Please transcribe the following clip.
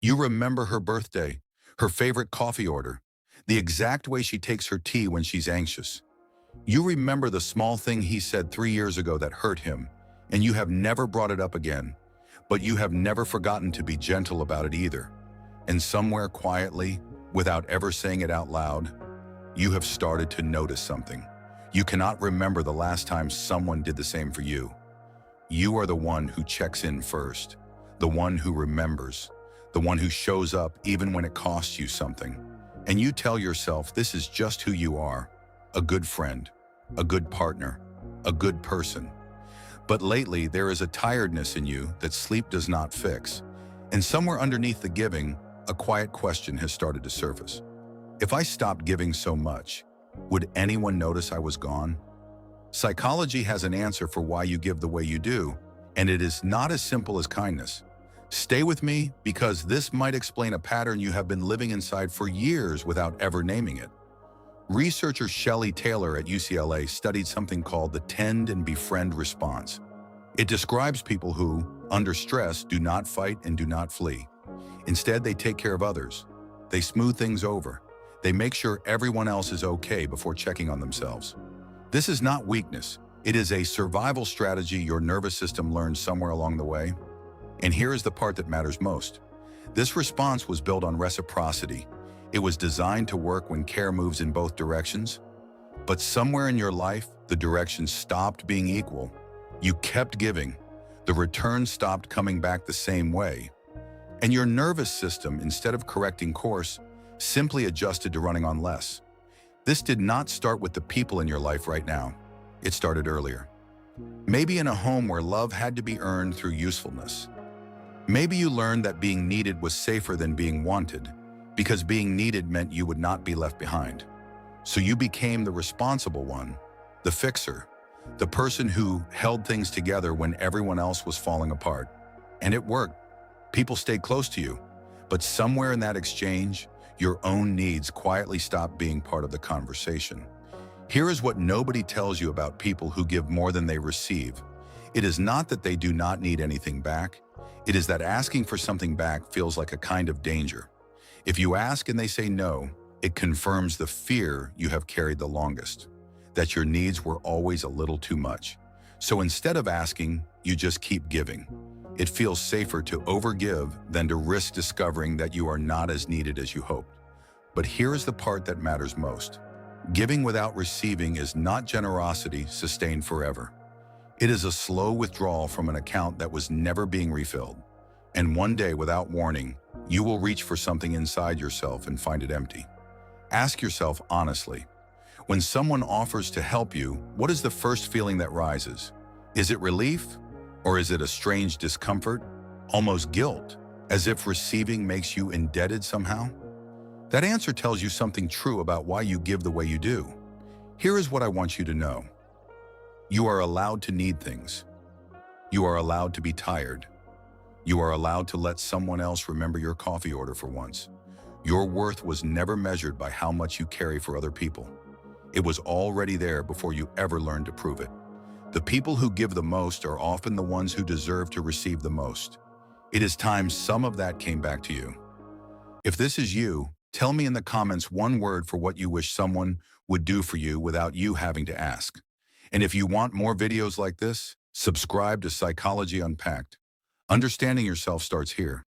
You remember her birthday, her favorite coffee order, the exact way she takes her tea when she's anxious. You remember the small thing he said 3 years ago that hurt him, and you have never brought it up again, but you have never forgotten to be gentle about it either. And somewhere quietly, without ever saying it out loud, you have started to notice something. You cannot remember the last time someone did the same for you. You are the one who checks in first, the one who remembers, the one who shows up even when it costs you something. And you tell yourself this is just who you are, a good friend, a good partner, a good person. But lately, there is a tiredness in you that sleep does not fix. And somewhere underneath the giving, a quiet question has started to surface. If I stopped giving so much, would anyone notice I was gone? Psychology has an answer for why you give the way you do, and it is not as simple as kindness. Stay with me because this might explain a pattern you have been living inside for years without ever naming it. Researcher Shelley Taylor at UCLA studied something called the tend and befriend response. It describes people who, under stress, do not fight and do not flee. Instead, they take care of others. They smooth things over. They make sure everyone else is okay before checking on themselves. This is not weakness. It is a survival strategy your nervous system learned somewhere along the way. And here is the part that matters most. This response was built on reciprocity. It was designed to work when care moves in both directions. But somewhere in your life, the directions stopped being equal. You kept giving. The return stopped coming back the same way. And your nervous system, instead of correcting course, simply adjusted to running on less. This did not start with the people in your life right now. It started earlier. Maybe in a home where love had to be earned through usefulness. Maybe you learned that being needed was safer than being wanted, because being needed meant you would not be left behind. So you became the responsible one, the fixer, the person who held things together when everyone else was falling apart. And it worked. People stayed close to you. But somewhere in that exchange, your own needs quietly stopped being part of the conversation. Here is what nobody tells you about people who give more than they receive. It is not that they do not need anything back. It is that asking for something back feels like a kind of danger. If you ask and they say no, it confirms the fear you have carried the longest, that your needs were always a little too much. So instead of asking, you just keep giving. It feels safer to overgive than to risk discovering that you are not as needed as you hoped. But here is the part that matters most. Giving without receiving is not generosity sustained forever. It is a slow withdrawal from an account that was never being refilled. And one day, without warning, you will reach for something inside yourself and find it empty. Ask yourself honestly, when someone offers to help you, what is the first feeling that rises? Is it relief? Or is it a strange discomfort? Almost guilt, as if receiving makes you indebted somehow? That answer tells you something true about why you give the way you do. Here is what I want you to know. You are allowed to need things. You are allowed to be tired. You are allowed to let someone else remember your coffee order for once. Your worth was never measured by how much you carry for other people. It was already there before you ever learned to prove it. The people who give the most are often the ones who deserve to receive the most. It is time some of that came back to you. If this is you, tell me in the comments one word for what you wish someone would do for you without you having to ask. And if you want more videos like this, subscribe to Psychology Unpacked. Understanding yourself starts here.